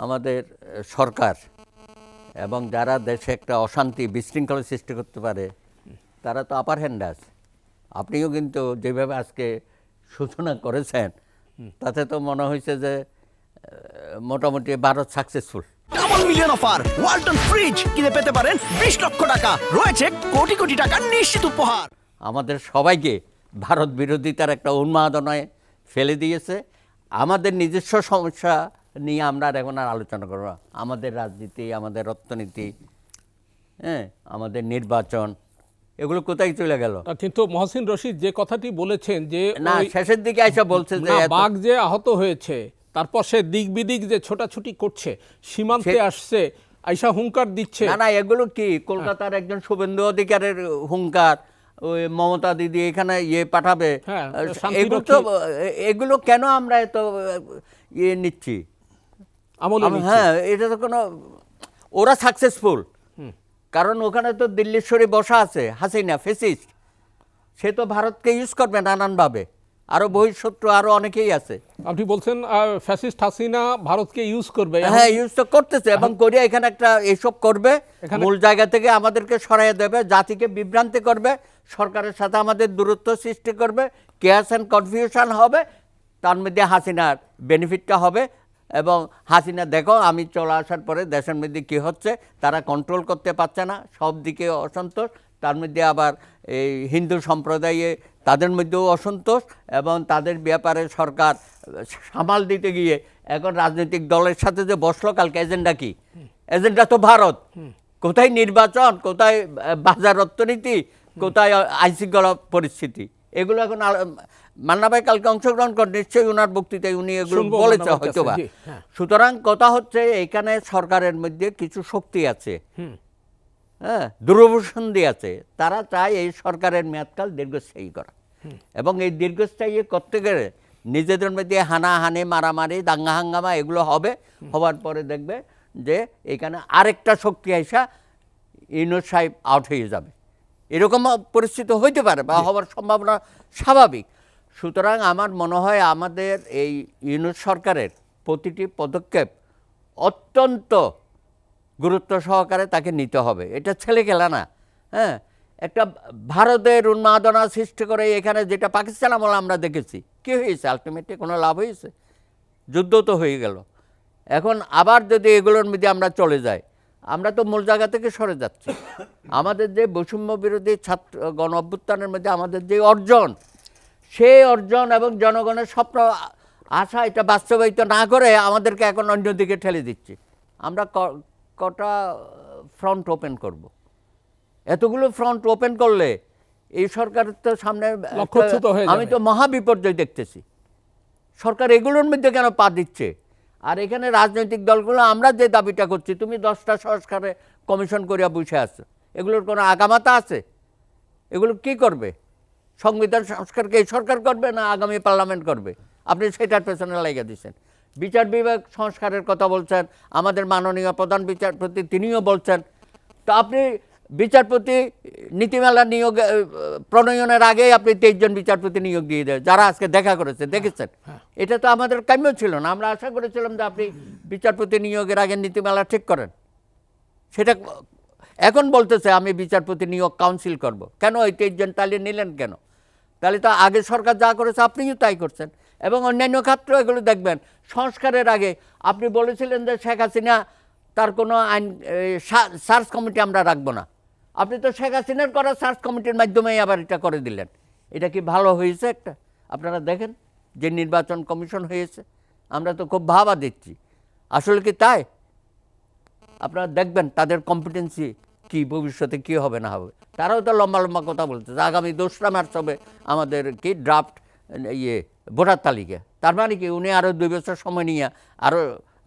আমাদের সরকার এবং যারা দেশে একটা অশান্তি বিশৃঙ্খলা সৃষ্টি করতে পারে তারা তো আপার হ্যান্ডে আছে। আপনিও কিন্তু যেভাবে আজকে সূচনা করেছেন তাতে তো মনে হয়েছে যে মোটামুটি Bharat successful. Double million offer Walton fridge কিনে পেতে পারেন 20 লক্ষ টাকা, রয়েছে কোটি কোটি টাকার নিশ্চিত উপহার। আমাদের সবাইকে ভারত বিরোধিতার একটা উন্মাদনায় ফেলে দিয়েছে। আমাদের নিজস্ব সমস্যা নিয়ে আমরা আর এখন আর আলোচনা করব না। আমাদের রাজনীতি, আমাদের অর্থনীতি, আমাদের নির্বাচন, এগুলো কোথায় চলে গেল? কিন্তু মহসিন রশিদ যে কথাটি বলেছেন যে না, শেষের দিকে আইসা বলছে যে বাঘ যে আহত হয়েছে, তারপর সে দিক বিদিক যে ছোটাছুটি করছে, সীমান্তে আসছে, আইসা হুঙ্কার দিচ্ছে। না, এগুলো কি কলকাতার একজন শুভেন্দু অধিকারের হুঙ্কার, ওই মমতা দিদি এখানে পাঠাবে, এগুলো কেন আমরা এত নিচ্ছি? হ্যাঁ, এটা তো কোনো, ওরা সাকসেসফুল, কারণ ওখানে তো দিল্লির শরী বসা আছে হাসিনা, ফেসিস্ট। সে তো ভারতকে ইউজ করবে নানানভাবে, আরো বহিঃশত্রু আরো অনেকেই আছে। আপনি বলছেন ফ্যাসিস্ট হাসিনা ভারতকে ইউজ করবে? হ্যাঁ, ইউজ তো করতেছে, এবং কোরিয়া এখানে একটা এইসব করবে, মূল জায়গা থেকে আমাদেরকে সরাইয়া দেবে, জাতিকে বিভ্রান্তি করবে, সরকারের সাথে আমাদের দূরত্ব সৃষ্টি করবে, কেয়াস অ্যান্ড কনফিউশন হবে, তার মধ্যে হাসিনার বেনিফিটটা হবে। এবং হাসিনা দেখো, আমি চলে আসার পরে দেশের মধ্যে কী হচ্ছে, তারা কন্ট্রোল করতে পারছে না, সব দিকে অসন্তোষ, তার মধ্যে আবার এই হিন্দু সম্প্রদায়ে তাদের মধ্যেও অসন্তোষ, এবং তাদের ব্যাপারে সরকার সামাল দিতে গিয়ে এখন রাজনৈতিক দলের সাথে যে বসলো, কালকে এজেন্ডা কি? এজেন্ডা তো ভারত। কোথায় নির্বাচন, কোথায় বাজার অর্থনীতি, কোথায় আইনশৃঙ্খলা পরিস্থিতি, এগুলো এখন মান্না ভাই কালকে অংশগ্রহণ করেন, নিশ্চয়ই ওনার বক্তৃতায় উনি এগুলো বলেছে হয়তো বা। সুতরাং কথা হচ্ছে এখানে সরকারের মধ্যে কিছু শক্তি আছে, হ্যাঁ, দূরভূষন্ধি আছে, তারা চায় এই সরকারের মেয়াদকাল দীর্ঘস্থায়ী করা, এবং এই দীর্ঘস্থায়ী করতে গেলে নিজেদের মধ্যে হানাহানি, মারামারি, দাঙ্গা হাঙ্গামা এগুলো হবে। হওয়ার পরে দেখবে যে এখানে আরেকটা শক্তি আইসা ইউনূস সাহেব আউট হয়ে যাবে, এরকম পরিস্থিতি হইতে পারে বা হওয়ার সম্ভাবনা স্বাভাবিক। সুতরাং আমার মনে হয় আমাদের এই ইউনূস সরকারের প্রতিটি পদক্ষেপ অত্যন্ত গুরুত্ব সহকারে তাকে নিতে হবে। এটা ছেলে খেলা না। হ্যাঁ, একটা ভারতের উন্মাদনা সৃষ্টি করে এখানে, যেটা পাকিস্তান আমলে আমরা দেখেছি, কী হয়েছে? আলটিমেটলি কোনো লাভ হয়েছে? যুদ্ধ তো হয়ে গেল। এখন আবার যদি এগুলোর মধ্যে আমরা চলে যাই, আমরা তো মূল জায়গা থেকে সরে যাচ্ছি। আমাদের যে বৈষম্য বিরোধী ছাত্র গণ অভ্যুত্থানের মধ্যে আমাদের যে অর্জন, সেই অর্জন এবং জনগণের স্বপ্ন আশা, এটা বাস্তবায়িত না করে আমাদেরকে এখন অন্যদিকে ঠেলে দিচ্ছি। আমরা কটা ফ্রন্ট ওপেন করব? এতগুলো ফ্রন্ট ওপেন করলে এই সরকারের তো সামনে আমি তো মহাবিপর্যয় দেখতেছি। সরকার এগুলোর মধ্যে কেন পা দিচ্ছে? আর এখানে রাজনৈতিক দলগুলো আমরা যে দাবিটা করছি, তুমি 10টা সংস্কারে কমিশন করিয়া বসে আছো, এগুলোর কোনো আগামাতা আছে? এগুলো কি করবে? সংবিধান সংস্কারকে এই সরকার করবে না আগামী পার্লামেন্ট করবে? আপনি সেটার পেছনে লাগিয়ে দিচ্ছেন। বিচার বিভাগ সংস্কারের কথা বলছেন, আমাদের মাননীয় প্রধান বিচারপতি তিনিও বলছেন। তো আপনি বিচারপতি নীতিমালা নিয়োগ প্রণয়নের আগেই আপনি 23 জন বিচারপতি নিয়োগ দিয়ে দেন, যারা আজকে দেখা করেছে, দেখেছেন। এটা তো আমাদের কাম্য ছিল না। আমরা আশা করেছিলাম যে আপনি বিচারপতি নিয়োগের আগে নীতিমালা ঠিক করেন। সেটা এখন বলতেছে আমি বিচারপতি নিয়োগ কাউন্সিল করব। কেন এই 23 জন তাহলে নিলেন কেন? তাহলে তো আগে সরকার যা করেছে আপনিও তাই করছেন। এবং অন্যান্য ক্ষেত্র এগুলো দেখবেন, সংস্কারের আগে আপনি বলেছিলেন যে শেখ হাসিনা তার কোনো আইন সার্চ কমিটি আমরা রাখবো না। আপনি তো শেখ হাসিনার করা সার্চ কমিটির মাধ্যমেই আবার এটা করে দিলেন। এটা কি ভালো হয়েছে? একটা আপনারা দেখেন যে নির্বাচন কমিশন হয়েছে, আমরা তো খুব ভাবা দিচ্ছি, আসলে কি তাই? আপনারা দেখবেন তাদের কম্পিটেন্সি কি, ভবিষ্যতে কি হবে না হবে। তারাও তো লম্বা লম্বা কথা বলছে যে আগামী 2রা মার্চ হবে আমাদের কি ড্রাফট ভোটার তালিকা। তার মানে কি উনি আরও 2 বছর সময় নিয়ে আরও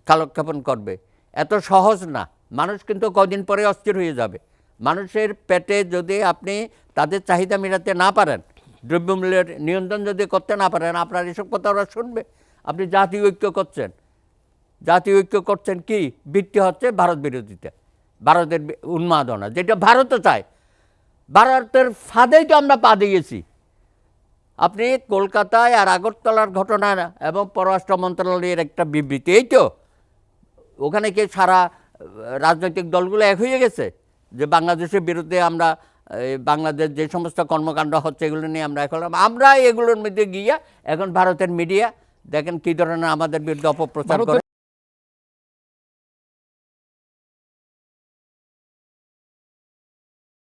কালক্ষেপণ করবে? এত সহজ না। মানুষ কিন্তু কদিন পরে অস্থির হয়ে যাবে। মানুষের পেটে যদি আপনি তাদের চাহিদা মেটাতে না পারেন, দ্রব্যমূল্যের নিয়ন্ত্রণ যদি করতে না পারেন, আপনার এসব কথা ওরা শুনবে? আপনি জাতীয় ঐক্য করছেন, জাতীয় ঐক্য করছেন কি? ভিত্তি হচ্ছে ভারত বিরোধিতা, ভারতের উন্মাদনা, যেটা ভারতও চায়। ভারতের ফাঁদেই তো আমরা পা দিয়েছি। আপনি কলকাতায় আর আগরতলার ঘটনা এবং পররাষ্ট্র মন্ত্রণালয়ের একটা বিবৃতি, এই তো ওখানে কি সারা রাজনৈতিক দলগুলো এক হয়ে গেছে যে বাংলাদেশের বিরুদ্ধে আমরা বাংলাদেশ যে সমস্ত কর্মকাণ্ড হচ্ছে এগুলো নিয়ে আমরা এখন আমরা এগুলোর মধ্যে গিয়ে এখন ভারতের মিডিয়া দেখেন কী ধরনের আমাদের বিরুদ্ধে অপপ্রচার করে।